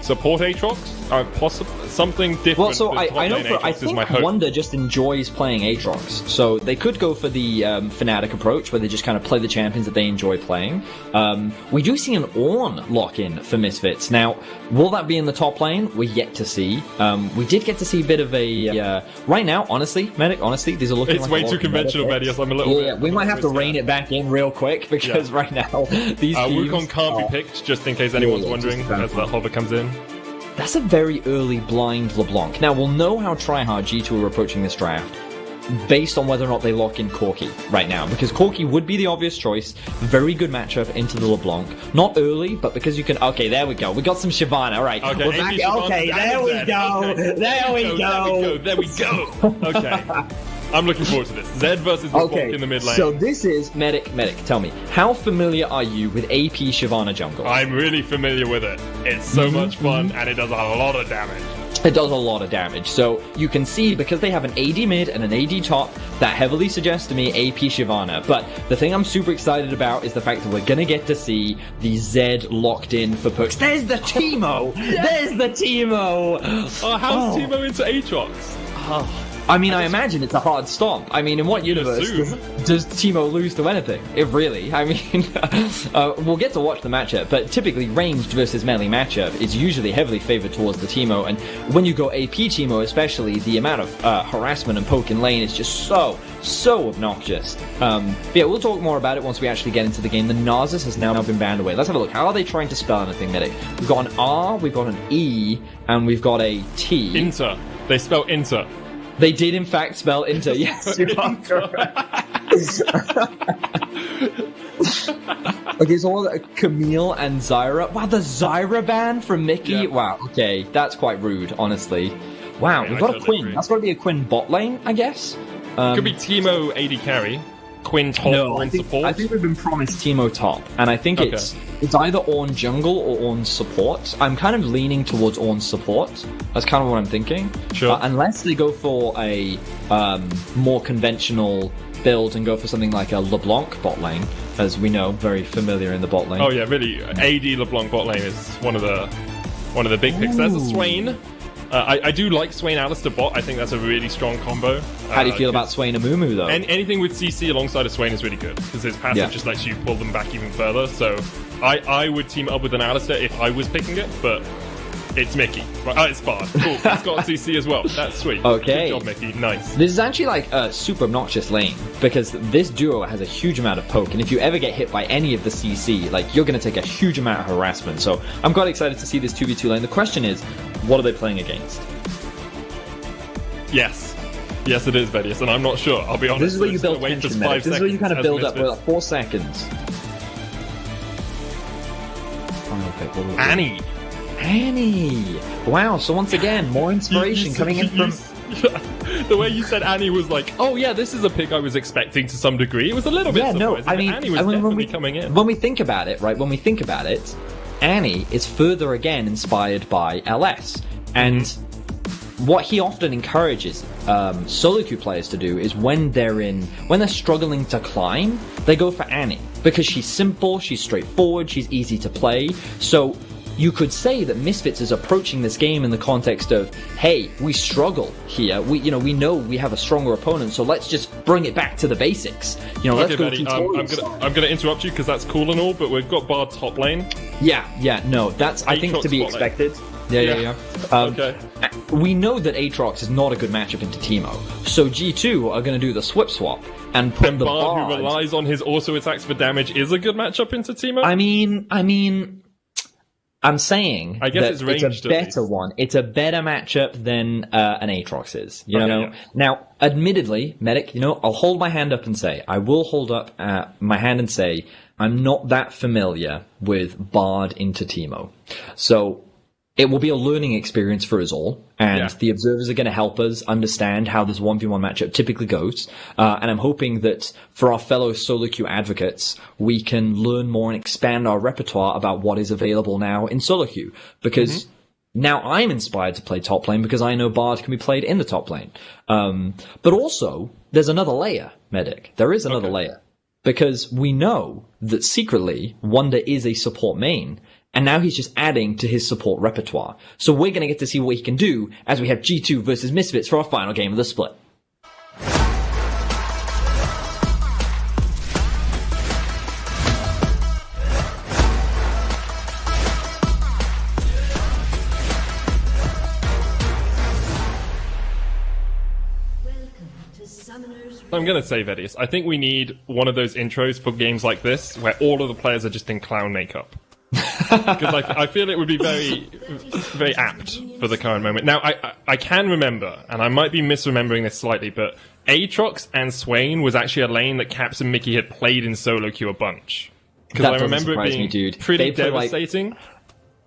support Aatrox, something different. Well, so with top I know lane I Aatrox is my think hope. Wonder just enjoys playing Aatrox, so they could go for the Fnatic approach, where they just kind of play the champions that they enjoy playing. We do see an Ornn lock-in for Misfits. Now, will that be in the top lane? We're yet to see. We did get to see a bit of a... right now, honestly, Medic, these are looking It's like way too conventional, Medius. I'm a little bit... Yeah, we might have to rein it back in real quick, because right now, these teams... Wukong can't be picked, just in case anyone's wondering, as that hover comes in. That's a very early blind LeBlanc. Now, we'll know how tryhard G2 are approaching this draft based on whether or not they lock in Corki right now, because Corki would be the obvious choice. Very good matchup into the LeBlanc. Not early, but because you can... Okay, there we go. We got some Shyvana. All right. Okay, we're back. Okay, there we go. There we go. There we go. Okay. I'm looking forward to this. Zed versus LeBlanc in the mid lane. So this is... Medic, tell me, how familiar are you with AP Shyvana jungle? I'm really familiar with it. It's so much fun, and it does a lot of damage. It does a lot of damage. So you can see, because they have an AD mid and an AD top, that heavily suggests to me AP Shyvana. But the thing I'm super excited about is the fact that we're going to get to see the Zed locked in for perks. There's the Teemo! There's the Teemo! Oh, how's Teemo into Aatrox? Oh. I mean, I imagine it's a hard stomp. I mean, in what universe does Teemo lose to anything? If really. I mean, we'll get to watch the matchup, but typically ranged versus melee matchup is usually heavily favored towards the Teemo, and when you go AP Teemo especially, the amount of harassment and poke in lane is just so obnoxious. But yeah, we'll talk more about it once we actually get into the game. The Narcissus has now been banned away. Let's have a look. How are they trying to spell anything, Medic? We've got an R, we've got an E, and we've got a T. Inter. They spell Inter. They did, in fact, spell Inter. Yes, you are correct. Okay, so Camille and Zyra. Wow, the Zyra ban from Mickey. Yeah. Wow, okay, that's quite rude, honestly. Wow, we've got a Quinn. That's got to be a Quinn bot lane, I guess. Could be Teemo AD carry. Quinn top and support. I think we've been promised Teemo top, and I think it's either Ornn jungle or Ornn support. I'm kind of leaning towards Ornn support. That's kind of what I'm thinking. Sure. Unless they go for a more conventional build and go for something like a LeBlanc bot lane, as we know, very familiar in the bot lane. Oh yeah, really. AD LeBlanc bot lane is one of the big picks. There's a Swain. I do like Swain Alistair bot. I think that's a really strong combo. How do you feel about Swain Amumu, though? Anything with CC alongside a Swain is really good, because his passive just lets you pull them back even further. So I would team up with an Alistair if I was picking it, but it's Mickey. Right, it's Bard. Cool. It's got CC as well. That's sweet. Okay. Good job, Mickey. Nice. This is actually like a super obnoxious lane, because this duo has a huge amount of poke, and if you ever get hit by any of the CC, like, you're going to take a huge amount of harassment. So I'm quite excited to see this 2v2 lane. The question is, what are they playing against? Yes, it is, Vedius, and I'm not sure. I'll be honest. This is where you build tension, Medic. This is where you kind of build up for like 4 seconds. Final pick. Annie! Wow, so once again, more inspiration coming in from... The way you said Annie was like, oh yeah, this is a pick I was expecting to some degree. It was a little bit surprising, I mean, Annie was definitely coming in. When we think about it, right, Annie is further again inspired by LS. And what he often encourages solo queue players to do is when they're struggling to climb, they go for Annie, because she's simple, she's straightforward, she's easy to play. So you could say that Misfits is approaching this game in the context of, hey, we struggle here. We know we have a stronger opponent, so let's just bring it back to the basics. Let's go tutorials. I'm gonna interrupt you, because that's cool and all, but we've got Bard top lane. No, that's, I think, to be expected. Yeah. Okay. We know that Aatrox is not a good matchup into Teemo, so G2 are going to do the swap and put the Bard, who relies on his auto attacks for damage, is a good matchup into Teemo. I mean, I'm saying I guess that it's a better one. It's a better matchup than an Aatrox is. You know. Yeah. Now, admittedly, Medic, I'll hold my hand up and say, I will hold up my hand and say, I'm not that familiar with Bard into Teemo. So it will be a learning experience for us all, and the observers are going to help us understand how this 1v1 matchup typically goes. And I'm hoping that for our fellow solo queue advocates, we can learn more and expand our repertoire about what is available now in solo queue. Because now I'm inspired to play top lane, because I know Bard can be played in the top lane. But also, there's another layer, Medic. There is another layer. Because we know that secretly, Wonder is a support main. and now he's just adding to his support repertoire. So we're going to get to see what he can do as we have G2 versus Misfits for our final game of the split. I'm going to say, Vedius, I think we need one of those intros for games like this where all of the players are just in clown makeup. Because I feel it would be very, very apt for the current moment. Now, I can remember, and I might be misremembering this slightly, but Aatrox and Swain was actually a lane that Caps and Mickey had played in solo queue a bunch. Because I remember it being pretty devastating.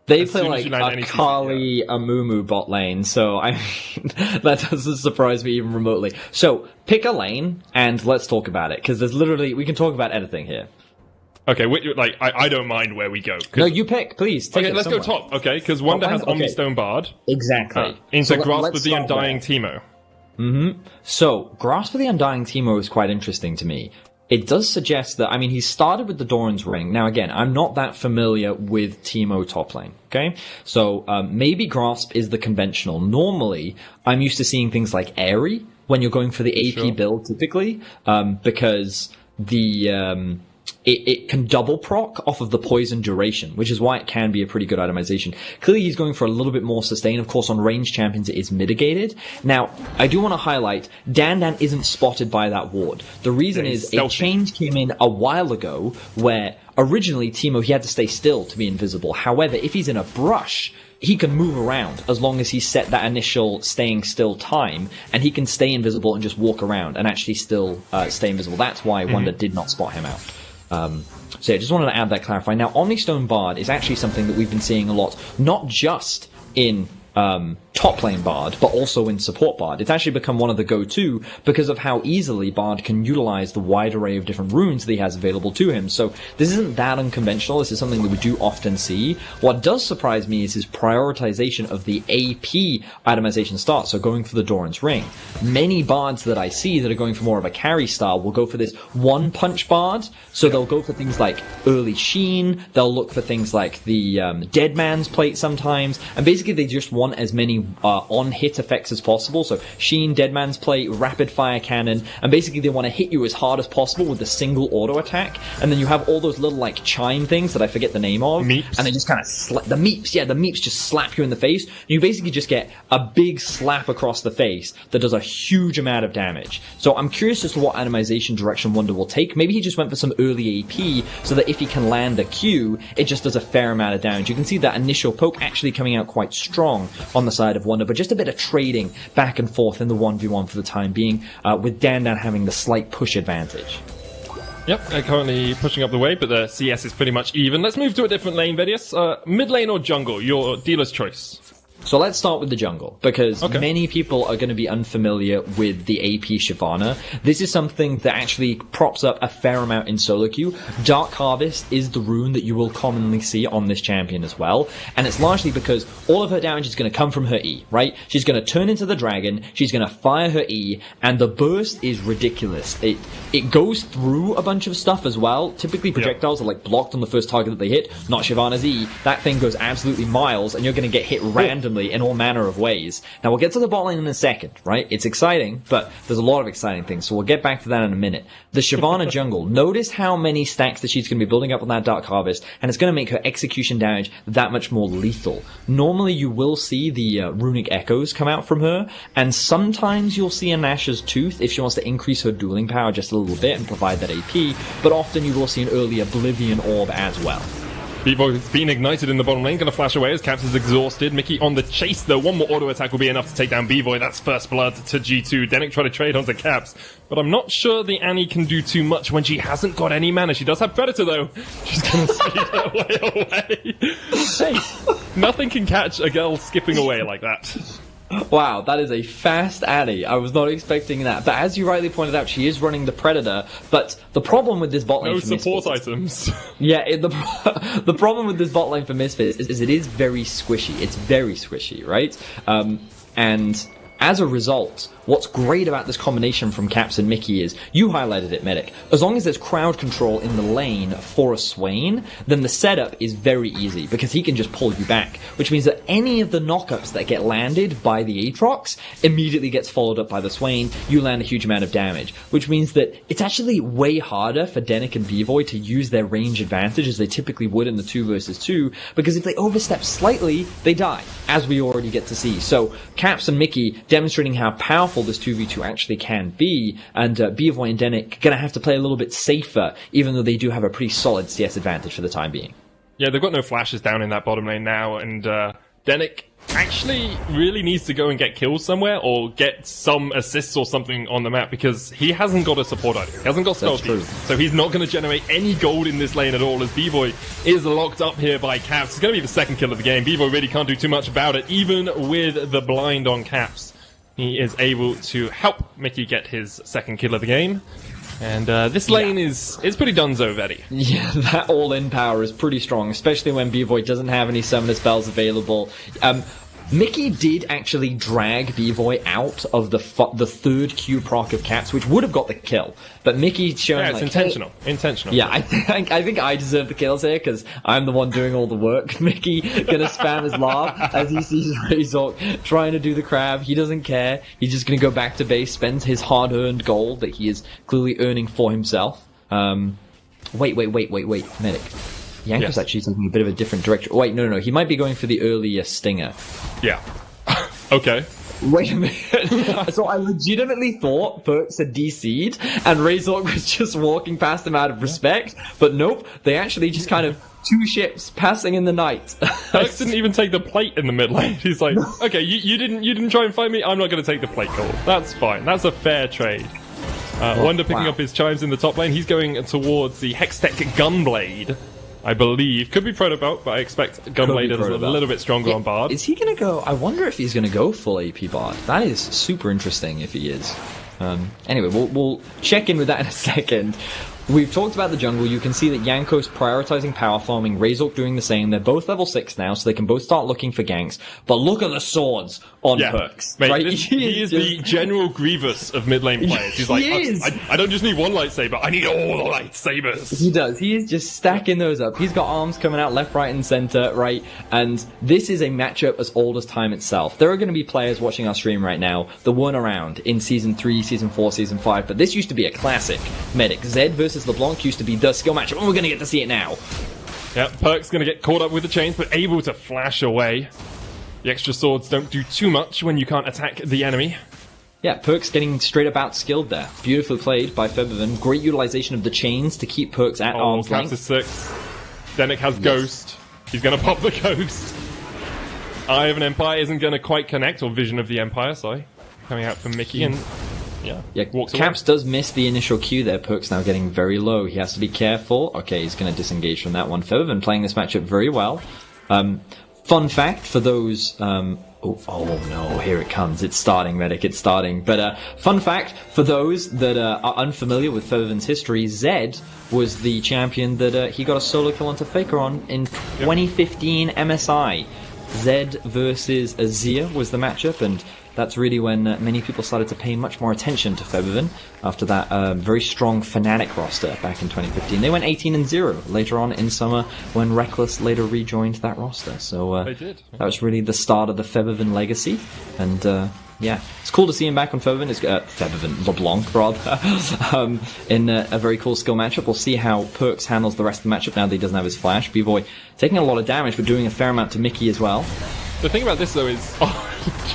They play like Akali, Amumu bot lane, so that doesn't surprise me even remotely. So, pick a lane, and let's talk about it, because we can talk about anything here. Okay, I don't mind where we go. No, you pick, please. Okay, let's go top, okay, because Wonder has Omnistone Bard. Exactly. Into Grasp of the Undying Teemo. Mm-hmm. So, Grasp of the Undying Teemo is quite interesting to me. It does suggest that, he started with the Doran's Ring. Now again, I'm not that familiar with Teemo top lane, okay? So, maybe Grasp is the conventional. Normally, I'm used to seeing things like Airy when you're going for the AP build typically, because it can double proc off of the poison duration, which is why it can be a pretty good itemization. Clearly, he's going for a little bit more sustain. Of course, on ranged champions, it is mitigated. Now, I do want to highlight, Dan isn't spotted by that ward. The reason is a change came in a while ago where originally Teemo, he had to stay still to be invisible. However, if he's in a brush, he can move around as long as he set that initial staying still time, and he can stay invisible and just walk around and actually still stay invisible. That's why Wonder did not spot him out. So yeah, just wanted to add that clarifying. Now, Omnistone Bard is actually something that we've been seeing a lot, not just in top lane Bard, but also in support Bard. It's actually become one of the go-to because of how easily Bard can utilize the wide array of different runes that he has available to him. So this isn't that unconventional. This is something that we do often see. What does surprise me is his prioritization of the AP itemization start, so going for the Doran's Ring. Many Bards that I see that are going for more of a carry style will go for this one-punch Bard, so they'll go for things like early Sheen, they'll look for things like the Dead Man's Plate sometimes, and basically they just want as many on-hit effects as possible. So Sheen, Dead Man's Plate, Rapid Fire Cannon, and basically they want to hit you as hard as possible with a single auto attack. And then you have all those little chime things that I forget the name of. Meeps. And they just kind of the meeps just slap you in the face. You basically just get a big slap across the face that does a huge amount of damage. So I'm curious as to what itemization direction Wonder will take. Maybe he just went for some early AP so that if he can land a Q, it just does a fair amount of damage. You can see that initial poke actually coming out quite strong on the side of Wonder, but just a bit of trading back and forth in the 1v1 for the time being, with Dan having the slight push advantage. Yep, currently pushing up the way, but the CS is pretty much even. Let's move to a different lane, Vedius. Mid lane or jungle? Your dealer's choice. So let's start with the jungle, because many people are going to be unfamiliar with the AP Shyvana. This is something that actually props up a fair amount in solo queue. Dark Harvest is the rune that you will commonly see on this champion as well, and it's largely because all of her damage is going to come from her E, right? She's going to turn into the dragon, she's going to fire her E, and the burst is ridiculous. It goes through a bunch of stuff as well. Typically projectiles are blocked on the first target that they hit, not Shyvana's E. That thing goes absolutely miles, and you're going to get hit randomly in all manner of ways. Now, we'll get to the bot lane in a second, right? It's exciting, but there's a lot of exciting things, so we'll get back to that in a minute. The Shyvana jungle, notice how many stacks that she's going to be building up on that Dark Harvest, and it's going to make her execution damage that much more lethal. Normally, you will see the runic echoes come out from her, and sometimes you'll see a Nash's Tooth if she wants to increase her dueling power just a little bit and provide that AP, but often you will see an early Oblivion Orb as well. Bevo has been ignited in the bottom lane, going to flash away as Caps is exhausted. Mickey on the chase, though. One more auto attack will be enough to take down Bevoy. That's first blood to G2. Denick try to trade onto Caps, but I'm not sure the Annie can do too much when she hasn't got any mana. She does have Predator, though. She's going to speed her way away. Hey, nothing can catch a girl skipping away like that. Wow, that is a fast Annie. I was not expecting that. But as you rightly pointed out, she is running the Predator. But the problem with this bot lane no for support Misfits, items. Yeah, the problem with this bot lane for Misfits is it is very squishy. It's very squishy, right? And as a result, what's great about this combination from Caps and Mickey is, you highlighted it, Medic, as long as there's crowd control in the lane for a Swain, then the setup is very easy, because he can just pull you back, which means that any of the knockups that get landed by the Aatrox immediately gets followed up by the Swain, you land a huge amount of damage, which means that it's actually way harder for Denick and B-Voy to use their range advantage as they typically would in the 2 versus 2, because if they overstep slightly, they die, as we already get to see. So, Caps and Mickey demonstrating how powerful this 2v2 actually can be, and B-Voy and Denick gonna have to play a little bit safer, even though they do have a pretty solid CS advantage for the time being. Yeah, they've got no flashes down in that bottom lane now, and Denick actually really needs to go and get kills somewhere, or get some assists or something on the map, because he hasn't got a support item. He hasn't got stealthy, so he's not going to generate any gold in this lane at all, as B-Voy is locked up here by Caps. It's going to be the second kill of the game. B-Voy really can't do too much about it, even with the blind on Caps. He is able to help Mickey get his second kill of the game. And this lane is pretty donezo, Vetty. Yeah, that all-in power is pretty strong, especially when B-Voy doesn't have any summoner spells available. Mickey did actually drag B-Voy out of the third Q proc of Caps, which would have got the kill. But Mickey showing it's intentional. Intentional. Yeah, I think I deserve the kills here, because I'm the one doing all the work. Mickey gonna spam his laugh as he sees Razork trying to do the crab. He doesn't care. He's just gonna go back to base, spend his hard-earned gold that he is clearly earning for himself. Wait, Medic. Yanko's actually taking a bit of a different direction. Wait, no. He might be going for the earlier stinger. Yeah. Okay. Wait a minute. So I legitimately thought Perks had DC'd, and Razork was just walking past him out of respect, but nope, they actually just kind of 2 ships passing in the night. Perks didn't even take the plate in the mid lane. He's like, okay, you didn't try and fight me, I'm not going to take the plate gold. That's fine. That's a fair trade. Wonder picking up his chimes in the top lane. He's going towards the Hextech Gunblade, I believe. Could be Protobelt, but I expect Gunblade is a little bit stronger on Bard. Is he going to go... I wonder if he's going to go full AP Bard. That is super interesting if he is. Anyway, we'll check in with that in a second. We've talked about the jungle. You can see that Yanko's prioritizing power farming, Razork doing the same. They're both level 6 now, so they can both start looking for ganks. But look at the swords on Perks. Mate, right? He is the General Grievous of mid lane players. He's like, I don't just need one lightsaber, I need all the lightsabers. He does. He is just stacking those up. He's got arms coming out left, right, and center, right? And this is a matchup as old as time itself. There are going to be players watching our stream right now that weren't around in Season 3, Season 4, Season 5, but this used to be a classic. Medic. Zed versus LeBlanc used to be the skill matchup, and we're going to get to see it now. Yeah, Perk's going to get caught up with the chains, but able to flash away. The extra swords don't do too much when you can't attack the enemy. Yeah, Perk's getting straight up outskilled there. Beautifully played by Febiven. Great utilization of the chains to keep Perks at arm's length. Caps is 6. Denick has Ghost. He's going to pop the Ghost. Eye of an Empire isn't going to quite connect, or Vision of the Empire, sorry. Coming out from Mickey and... Yeah, Caps does miss the initial Q there. Perk's now getting very low. He has to be careful. Okay, he's going to disengage from that one. Febiven playing this matchup very well. Fun fact for those... Oh no, here it comes. It's starting, Medic, it's starting. But fun fact for those that are unfamiliar with Febiven's history, Zed was the champion that he got a solo kill onto Faker on in 2015 MSI. Zed versus Azir was the matchup, and that's really when many people started to pay much more attention to Febiven after that very strong Fnatic roster back in 2015. They went 18-0 later on in summer when Reckless later rejoined that roster. So they did. That was really the start of the Febiven legacy. And yeah, it's cool to see him back on Febiven. It's Febiven, LeBlanc rather, in a very cool skill matchup. We'll see how Perks handles the rest of the matchup now that he doesn't have his flash. B-Boy taking a lot of damage, but doing a fair amount to Mickey as well. The thing about this, though, is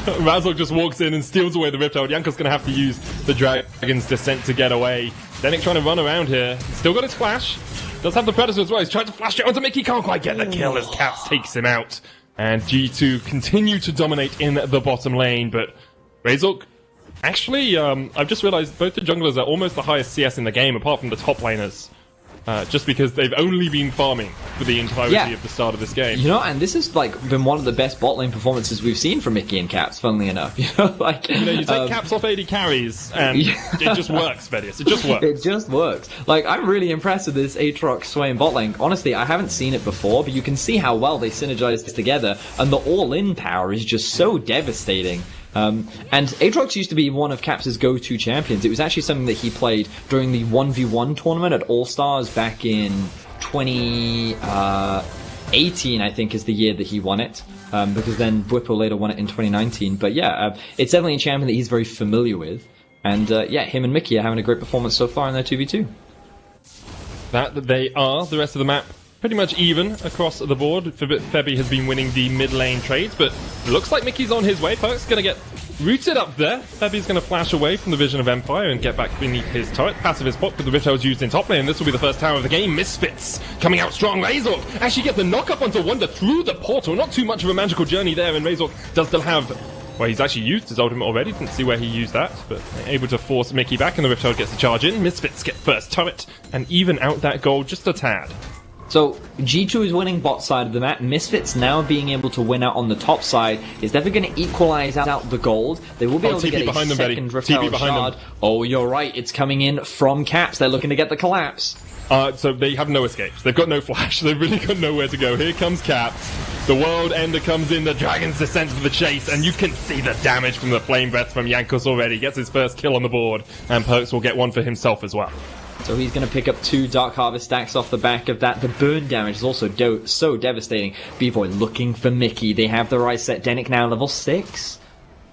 Razork just walks in and steals away the Rift Herald. Yanko's going to have to use the Dragon's Descent to get away. Denick trying to run around here. Still got his flash. Does have the Predator as well. He's trying to flash it onto Mickey. Can't quite get the kill as Caps takes him out. And G2 continue to dominate in the bottom lane. But Razork, actually, I've just realized both the junglers are almost the highest CS in the game, apart from the top laners. Just because they've only been farming for the entirety of the start of this game. You know, and this has been one of the best bot lane performances we've seen from Mickey and Caps, funnily enough. You take Caps off 80 carries, and it just works, Vedius. It just works. It just works. I'm really impressed with this Aatrox Swain bot lane. Honestly, I haven't seen it before, but you can see how well they synergize together, and the all-in power is just so devastating. And Aatrox used to be one of Caps' go-to champions. It was actually something that he played during the 1v1 tournament at All-Stars back in 2018, I think, is the year that he won it. Because then Bwipo later won it in 2019. But yeah, it's definitely a champion that he's very familiar with. And yeah, him and Mickey are having a great performance so far in their 2v2. That they are. The rest of the map pretty much even across the board. Febby has been winning the mid lane trades, but it looks like Mickey's on his way. Perk's going to get rooted up there. Febby's going to flash away from the vision of Empire and get back beneath his turret. Passive is popped, but the Rift was used in top lane. This will be the first tower of the game. Misfits coming out strong. Razork actually gets the knock-up onto Wonder through the portal. Not too much of a magical journey there, and Razork does still have... Well, he's actually used his ultimate already. Didn't see where he used that, but able to force Mickey back, and the Rift gets the charge in. Misfits get first turret and even out that goal just a tad. So, G2 is winning bot side of the map. Misfits now being able to win out on the top side is definitely going to equalize out the gold. They will be able to get a second Rift shard. Oh, you're right. It's coming in from Caps. They're looking to get the collapse. So they have no escapes. They've got no flash. They've really got nowhere to go. Here comes Caps. The World Ender comes in. The Dragons descend for the chase. And you can see the damage from the Flame Breath from Jankos already. Gets his first kill on the board. And Perks will get one for himself as well. So he's going to pick up 2 Dark Harvest stacks off the back of that. The burn damage is also so devastating. B-Boy looking for Mickey. They have the right set. Denick now level 6.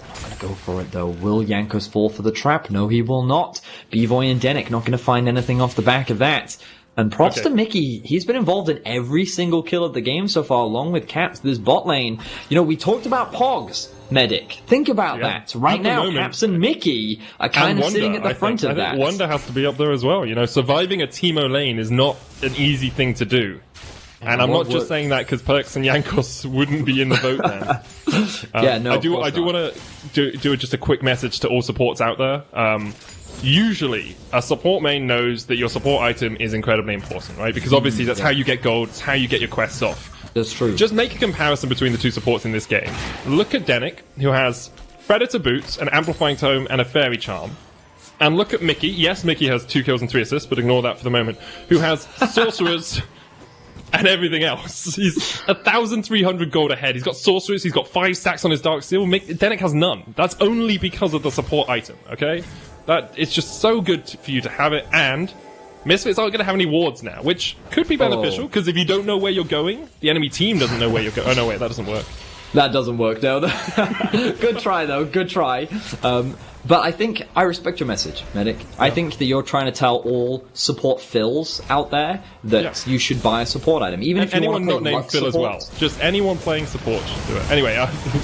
Not going to go for it though. Will Jankos fall for the trap? No, he will not. B-Boy and Denick not going to find anything off the back of that. And props to Mickey. He's been involved in every single kill of the game so far, along with Caps. This bot lane. You know, we talked about Pogs. Medic. Think about that. Right now, Caps and Mickey are kind of sitting at the front of that. I think Wonder has to be up there as well. You know, surviving a Teemo lane is not an easy thing to do. And I'm not just saying that because Perks and Jankos wouldn't be in the vote then. Yeah, no, I do want to do just a quick message to all supports out there. Usually, a support main knows that your support item is incredibly important, right? Because obviously that's how you get gold, it's how you get your quests off. That's true. Just make a comparison between the two supports in this game. Look at Denick, who has Predator Boots, an Amplifying Tome, and a Fairy Charm. And look at Mickey. Yes, Mickey has 2 kills and 3 assists, but ignore that for the moment. Who has Sorcerers and everything else. He's 1,300 gold ahead. He's got Sorcerers, he's got 5 stacks on his Dark Steel. Denick has none. That's only because of the support item, okay? It's just so good for you to have it, and... Misfits aren't going to have any wards now, which could be beneficial, because if you don't know where you're going, the enemy team doesn't know where you're going. Oh, no, wait, that doesn't work. That doesn't work, no. Good try, though. Good try. But I think I respect your message, Medic. Yeah. I think that you're trying to tell all support fills out there that you should buy a support item, even if you want to play not named Phil as well. Just anyone playing support should do it. Anyway,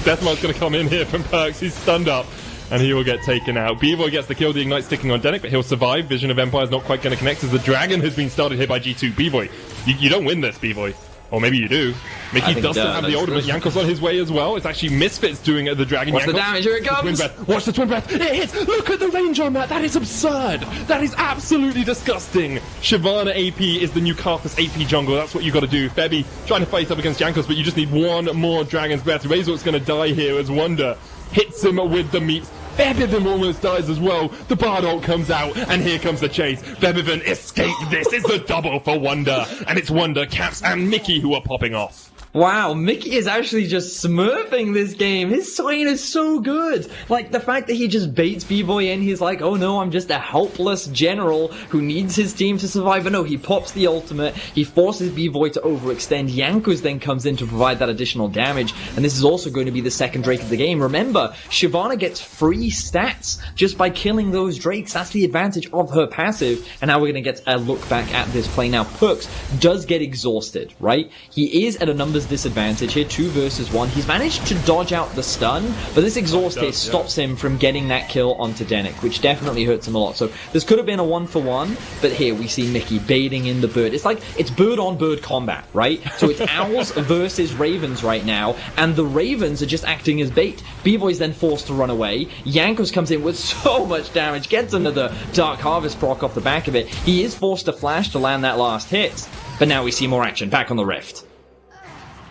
Deathmark's going to come in here from Perks. He's stunned up. And he will get taken out. B-Boy gets the kill, the Ignite sticking on Denick, but he'll survive. Vision of Empire is not quite going to connect as the Dragon has been started here by G2. B-Boy, you don't win this, B-Boy. Or maybe you do. Mickey does still have the ultimate. Jankos on his way as well. It's actually Misfits doing the Dragon. Watch the damage, here it comes! Watch the Twin Breath. It hits! Look at the range on that! That is absurd! That is absolutely disgusting! Shyvana AP is the new Karthus AP jungle. That's what you got to do. Febby trying to fight up against Jankos, but you just need one more Dragon's Breath. Razor's going to die here as Wonder hits him with the meat. Bebivin almost dies as well. The Bard ult comes out, and here comes the chase. Bebivin escaped this. It's a double for Wonder. And it's Wonder, Caps, and Mickey who are popping off. Wow, Mickey is actually just smurfing this game. His Swain is so good. Like, the fact that he just baits B-Boy in, he's like, oh no, I'm just a helpless general who needs his team to survive. But no, he pops the ultimate, he forces B-Boy to overextend. Jankos then comes in to provide that additional damage, and this is also going to be the second Drake of the game. Remember, Shyvana gets free stats just by killing those Drakes. That's the advantage of her passive, and now we're going to get a look back at this play. Now, Perks does get exhausted, right? He is at a numbers disadvantage here, 2 versus 1. He's managed to dodge out the stun, but this exhaust here stops him from getting that kill onto Denick, which definitely hurts him a lot. So this could have been a 1-for-1, but here we see Mickey baiting in the bird. It's like, it's bird on bird combat, right? So it's owls versus ravens right now, and the ravens are just acting as bait. B-Boy's then forced to run away. Jankos comes in with so much damage, gets another Dark Harvest proc off the back of it. He is forced to flash to land that last hit, but now we see more action back on the Rift.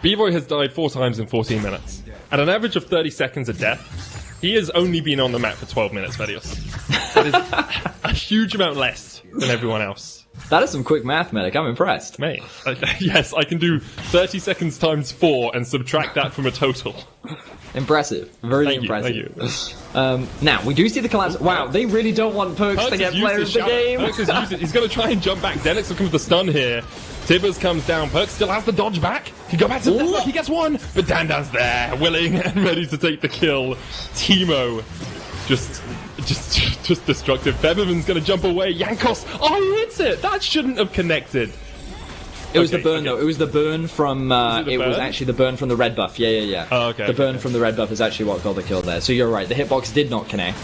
B-Boy has died 4 times in 14 minutes. At an average of 30 seconds of death, he has only been on the map for 12 minutes, Vedios. That is a huge amount less than everyone else. That is some quick math, Medic. I'm impressed. Mate, yes, I can do 30 seconds times 4 and subtract that from a total. Impressive. Very impressive. Thank you. Now, we do see the collapse. Wow, they really don't want Perks to get player of the game. Perks is used it. He's going to try and jump back. Denix looking for the stun here. Tibbers comes down. Perks still has the dodge back. He go back to the left. He gets one. But Dandan's there, willing and ready to take the kill. Teemo just destructive. Febiven's going to jump away. Jankos. Oh, he hits it. That shouldn't have connected. It was the burn, though. It was the burn from... it was actually the burn from the red buff. Yeah. Oh, okay. The burn from the red buff is actually what got the kill there. So you're right. The hitbox did not connect.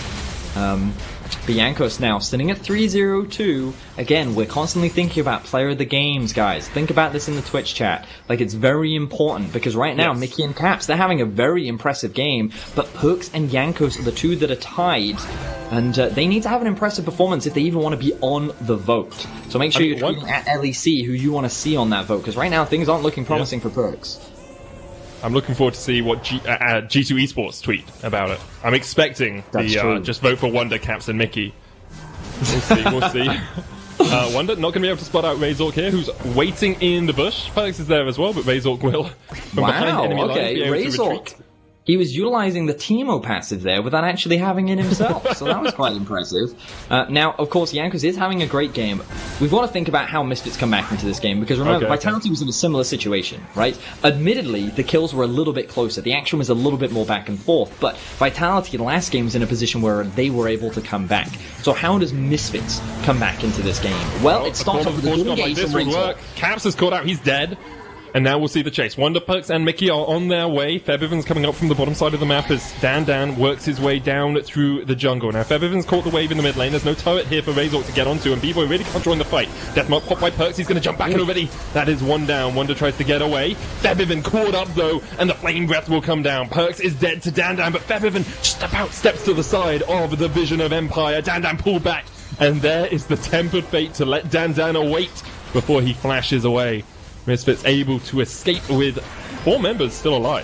Biancos now sitting at 3-0-2. Again, we're constantly thinking about player of the games, guys. Think about this in the Twitch chat. Like, it's very important, because right now, Mickey and Caps, they're having a very impressive game, but Perks and Jankos are the two that are tied, and they need to have an impressive performance if they even want to be on the vote. So make sure you're tweeting at LEC who you want to see on that vote, because right now, things aren't looking promising for Perks. I'm looking forward to see what G2 Esports tweet about it. I'm expecting just vote for Wonder, Caps, and Mickey. We'll see. Wonder not going to be able to spot out Razork here, who's waiting in the bush. Perks is there as well, but Razork will from behind enemy lines be able to retreat. He was utilizing the Teemo passive there without actually having it himself, so that was quite impressive. Now, of course, Jankos is having a great game. We've got to think about how Misfits come back into this game, because remember, Vitality was in a similar situation, right? Admittedly, the kills were a little bit closer, the action was a little bit more back and forth, but Vitality last game was in a position where they were able to come back. So how does Misfits come back into this game? Well, it starts off with a good engage from Razork. Caps is caught out, he's dead. And now we'll see the chase. Wonder, Perks, and Mickey are on their way. Febiven's coming up from the bottom side of the map as Dan works his way down through the jungle. Now, Febiven's caught the wave in the mid lane. There's no turret here for Razork to get onto, and B-Boy really can't join the fight. Deathmark popped by Perks. He's going to jump back in already. That is one down. Wonder tries to get away. Febiven caught up, though, and the flame breath will come down. Perks is dead to Dan, but Febiven just about steps to the side of the Vision of Empire. Dan pulled back, and there is the tempered fate to let Dan await before he flashes away. Misfits able to escape with 4 members still alive.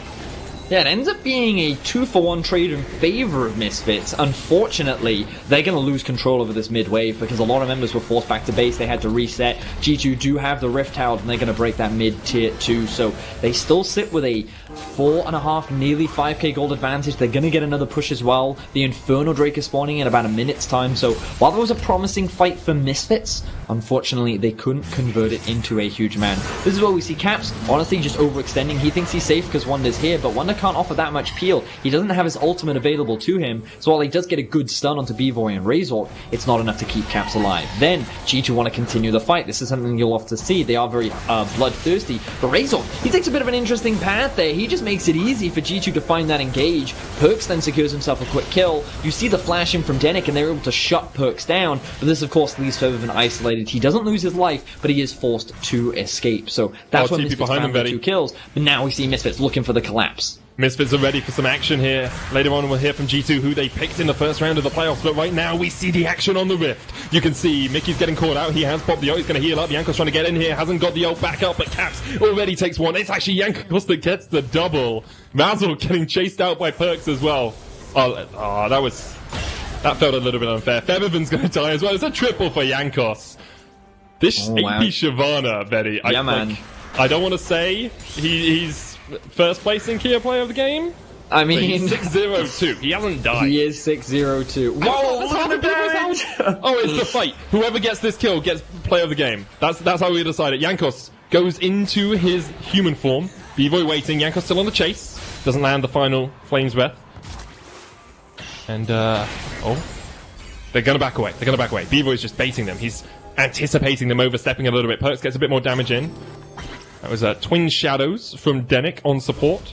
Yeah, it ends up being a 2-for-1 trade in favor of Misfits. Unfortunately, they're going to lose control over this mid-wave because a lot of members were forced back to base. They had to reset. G2 do have the Rift Herald, and they're going to break that mid-tier 2. So they still sit with a 4.5, nearly 5k gold advantage. They're going to get another push as well. The Inferno Drake is spawning in about a minute's time. So while there was a promising fight for Misfits, unfortunately, they couldn't convert it into a huge man. This is where we see Caps, honestly, just overextending. He thinks he's safe because Wonder's here, but Wonder can't offer that much peel. He doesn't have his ultimate available to him, so while he does get a good stun onto B-Boy and Razork, it's not enough to keep Caps alive. Then, G2 want to continue the fight. This is something you'll have to see. They are very bloodthirsty. But Razork, he takes a bit of an interesting path there. He just makes it easy for G2 to find that engage. Perks then secures himself a quick kill. You see the flashing from Denick, and they're able to shut Perks down, but this, of course, leaves Febiven isolated. He doesn't lose his life, but he is forced to escape. So that's when Misfits found the 2 kills. But now we see Misfits looking for the collapse. Misfits are ready for some action here. Later on we'll hear from G2 who they picked in the first round of the playoffs, but right now we see the action on the Rift. You can see Mickey's getting caught out. He has popped the ult. He's going to heal up. Jankos trying to get in here. Hasn't got the ult back up, but Caps already takes one. It's actually Jankos that gets the double. Mazel getting chased out by Perks as well. That felt a little bit unfair. Febiven's going to die as well. It's a triple for Jankos. This AP Shyvana, Betty. Man. I don't want to say he's first place in Kia player of the game. I mean, he's 6-0-2. He hasn't died. He is 6-0-2. Whoa, look at the damage! Oh, it's the fight. Whoever gets this kill gets player of the game. That's how we decide it. Jankos goes into his human form. B-Boy waiting. Jankos still on the chase. Doesn't land the final Flame's Breath. And, they're gonna back away. B-Boy's just baiting them. He's anticipating them overstepping a little bit. Perks gets a bit more damage in. That was Twin Shadows from Denick on support.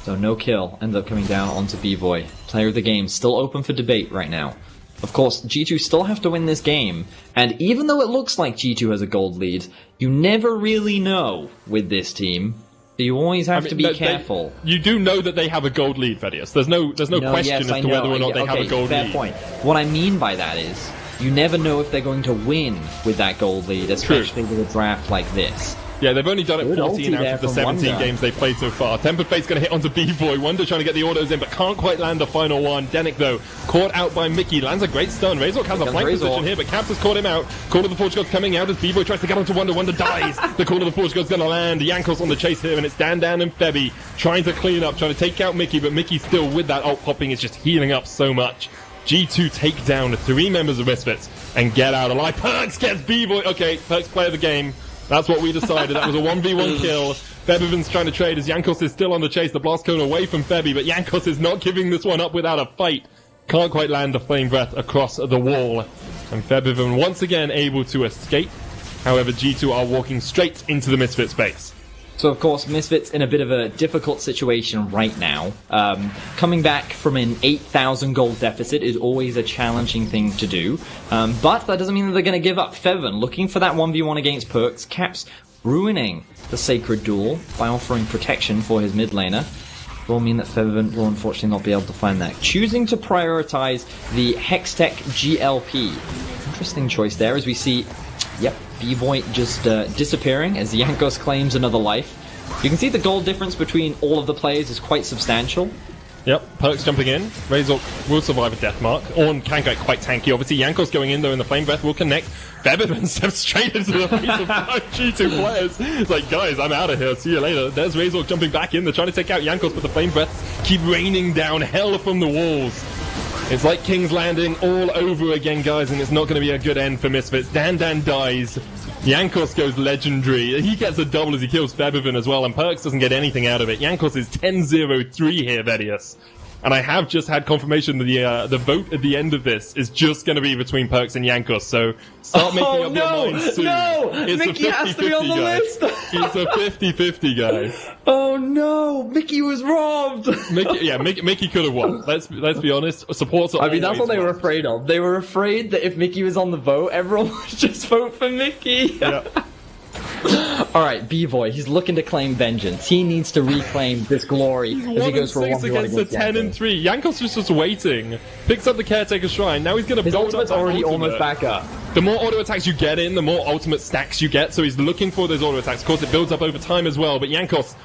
So no kill ends up coming down onto B-Boy. Player of the game still open for debate right now. Of course, G2 still have to win this game, and even though it looks like G2 has a gold lead, you never really know with this team. You always have to be careful. You do know that they have a gold lead, Vedius. There's no question as to whether or not they have a gold lead. Fair point. What I mean by that is, you never know if they're going to win with that gold lead, especially with a draft like this. Yeah, they've only done it Good 14 ulti out there of the from 17 Wonder. games they've played so far. Tempered Fate's going to hit onto B-Boy. Wonder trying to get the autos in, but can't quite land the final one. Denick, though, caught out by Mickey. Lands a great stun. Razork has a flank position here, but Caps has caught him out. Call of the Forge God's coming out as B-Boy tries to get onto Wonder. Wonder dies. The Call of the Forge God's going to land. Jankos on the chase here, and it's Dan and Febby trying to clean up, trying to take out Mickey, but Mickey still with that ult popping is just healing up so much. G2 take down 3 members of Misfits and get out alive. Perks gets B-Boy. Okay, Perks play of the game. That's what we decided. That was a 1v1 kill. Febiven's trying to trade as Jankos is still on the chase. The blast cone away from Febby, but Jankos is not giving this one up without a fight. Can't quite land the flame breath across the wall. And Febiven once again able to escape. However, G2 are walking straight into the Misfits base. So, of course, Misfits in a bit of a difficult situation right now. Coming back from an 8,000 gold deficit is always a challenging thing to do. But that doesn't mean that they're going to give up. Feven looking for that 1v1 against Perks. Caps ruining the Sacred Duel by offering protection for his mid laner. Will mean that Feven will unfortunately not be able to find that. Choosing to prioritize the Hextech GLP. Interesting choice there as we see... Yep, B-Boy just disappearing as Jankos claims another life. You can see the goal difference between all of the players is quite substantial. Yep, Perks jumping in. Razork will survive a death mark. Ornn can get quite tanky. Obviously, Jankos going in, though, and the Flame Breath will connect. Febiven steps straight into the face of 5 G2 players. It's like, guys, I'm out of here. See you later. There's Razork jumping back in. They're trying to take out Jankos, but the Flame Breaths keep raining down hell from the walls. It's like King's Landing all over again, guys, and it's not going to be a good end for Misfits. Dan dies. Jankos goes legendary. He gets a double as he kills Febiven as well, and Perks doesn't get anything out of it. Jankos is 10-0-3 here, Vedius. And I have just had confirmation that the vote at the end of this is just going to be between Perks and Jankos, so start making up your minds soon. No! It's Mickey a 50-50, has to be on the guys. list! It's a 50-50, guys. Oh no! Mickey was robbed! Mickey could have won. Let's be honest. Supports are that's what they were won. afraid of. They were afraid that if Mickey was on the vote, everyone would just vote for Mickey. Yeah. Alright, B-Boy, he's looking to claim vengeance. He needs to reclaim this glory as he goes for a 1-6 1v1 against a 10-3. Jankos is just waiting. Picks up the Caretaker Shrine. Now he's going to His build ultimate's up that already ultimate. almost back up. The more auto attacks you get in, the more ultimate stacks you get. So he's looking for those auto attacks. Of course, it builds up over time as well. But Jankos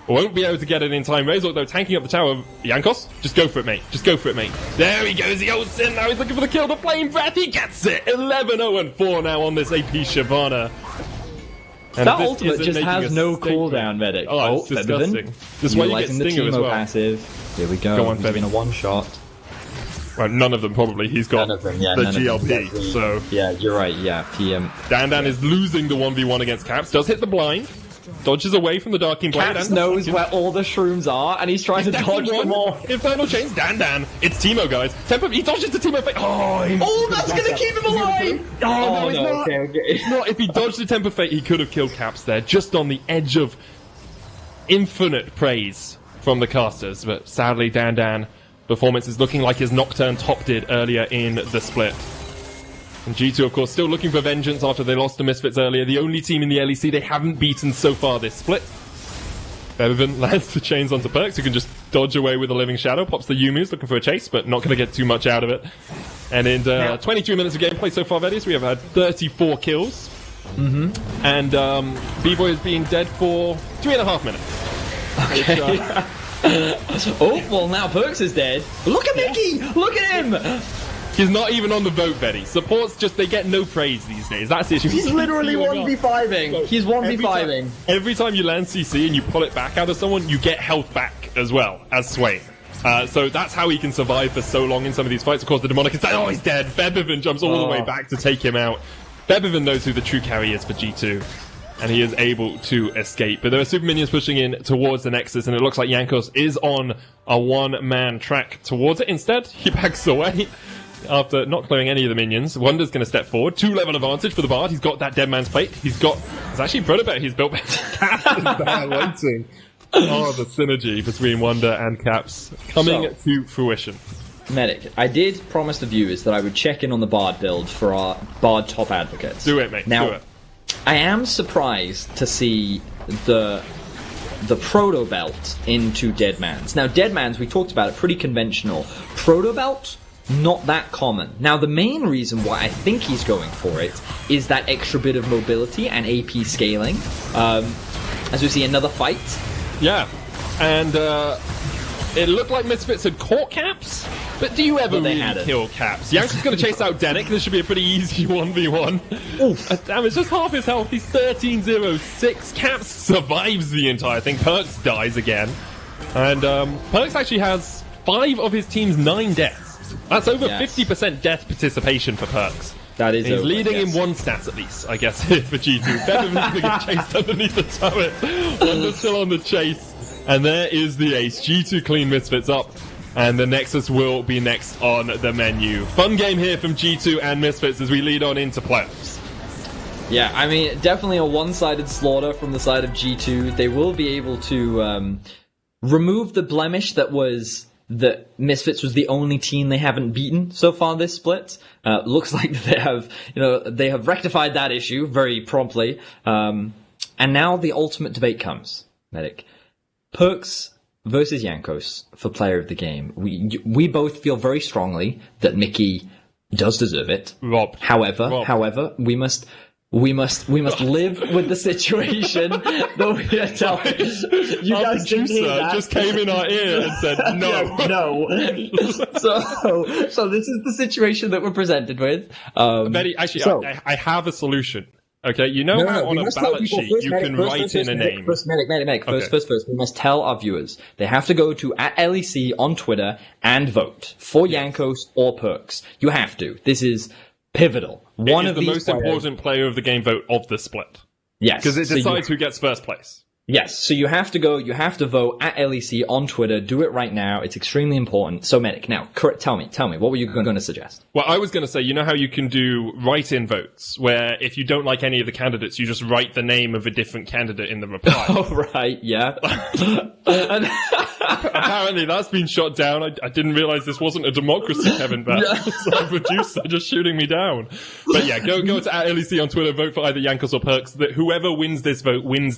won't be able to get it in time. Razork, though, tanking up the tower. Jankos, just go for it, mate. Just go for it, mate. There he goes. He ults in. Now he's looking for the kill. The Flame Breath. He gets it. 11-0-4 now on this AP Shyvana. And that this ultimate isn't just making has a no statement. cooldown, Medic. Oh, it's disgusting. This is why you get utilizing the Stinger as Teemo well. passive. Here we go. Go on, He's been a Febby. one-shot. Well, none of them probably. He's got None of them, the GLP. So Yeah, you're right, yeah. Dan is losing the 1v1 against Caps. Does hit the blind. Dodges away from the Darking Blade. Caps and knows where all the shrooms are, and he's trying to dodge them all. Infernal Chains. Dan. It's Teemo, guys. He dodges the Teemo Fate. Oh, that's gonna keep him alive! No, it's not. Okay. It's not. If he dodged the Temper Fate, he could have killed Caps there, just on the edge of infinite praise from the casters. But sadly, Dan performance is looking like his Nocturne topped it earlier in the split. And G2, of course, still looking for vengeance after they lost to Misfits earlier. The only team in the LEC they haven't beaten so far this split. Febiven lands the chains onto Perks, who can just dodge away with a Living Shadow. Pops the Yumus, looking for a chase, but not going to get too much out of it. And in 23 minutes of gameplay so far, Vedis, we have had 34 kills. Mm-hmm. And B-Boy has been dead for 3.5 minutes. Okay. Oh, well, now Perks is dead. Look at Mickey! Look at him! He's not even on the vote, Betty. Supports they get no praise these days. That's the issue. He's literally 1v5ing. He's 1v5ing. Every time you land CC and you pull it back out of someone, you get health back as well as Swain. So that's how he can survive for so long in some of these fights. Of course, the Demonic is dead. Oh, he's dead. Febiven jumps all the way back to take him out. Febiven knows who the true carry is for G2. And he is able to escape. But there are super minions pushing in towards the Nexus, and it looks like Jankos is on a one-man track towards it. Instead, he backs away. After not clearing any of the minions, Wonder's going to step forward. 2-level advantage for the Bard. He's got that Dead Man's Plate. It's actually Protobet he's built waiting. Oh, the synergy between Wonder and Caps coming to fruition. Medic, I did promise the viewers that I would check in on the Bard build for our Bard top advocates. Do it, mate. Now, do it. I am surprised to see the Proto Belt into Dead Man's. Now, Dead Man's, we talked about it, pretty conventional. Proto Belt, not that common. Now, the main reason why I think he's going for it is that extra bit of mobility and AP scaling. As we see another fight. Yeah, and it looked like Misfits had caught Caps, but do you ever really kill Caps? Yanko's going to chase out Denick. This should be a pretty easy 1v1. Oof. Damn, it's just half his health. He's 13-0-6. Caps survives the entire thing. Perks dies again. And Perks actually has 5 of his team's 9 deaths. That's over 50% death participation for Perks. That is. He's leading in 1 stats at least, I guess, here for G2. Bevan's going to get chased underneath the turret. Wonder's still on the chase. And there is the ace. G2 clean Misfits up. And the Nexus will be next on the menu. Fun game here from G2 and Misfits as we lead on into playoffs. Yeah, I mean, definitely a one-sided slaughter from the side of G2. They will be able to remove the blemish that was that Misfits was the only team they haven't beaten so far this split. Looks like they have rectified that issue very promptly. And now the ultimate debate comes, Medic. Perks versus Jankos for player of the game. We both feel very strongly that Mickey does deserve it. Rob. However, we must live with the situation that we are telling. You our guys producer just came in our ear and said no. No. So this is the situation that we're presented with. Betty, actually, I have a solution. Okay, you know how on a ballot sheet you can write in a name. First, we must tell our viewers. They have to go to @LEC on Twitter and vote for Jankos or Perks. You have to. This is pivotal. One of the most important player of the game vote of the split. Yes. Because it decides who gets first place. Yes, so you have to vote @LEC on Twitter. Do it right now. It's extremely important. So, Medic, now, tell me, what were you going to suggest? Well, I was going to say, you know how you can do write-in votes, where if you don't like any of the candidates, you just write the name of a different candidate in the reply. Oh, right, yeah. Apparently, that's been shot down. I didn't realize this wasn't a democracy, Kevin Beck. So our producer just shooting me down. But yeah, go to @LEC on Twitter, vote for either Jankos or Perks. Whoever wins this vote wins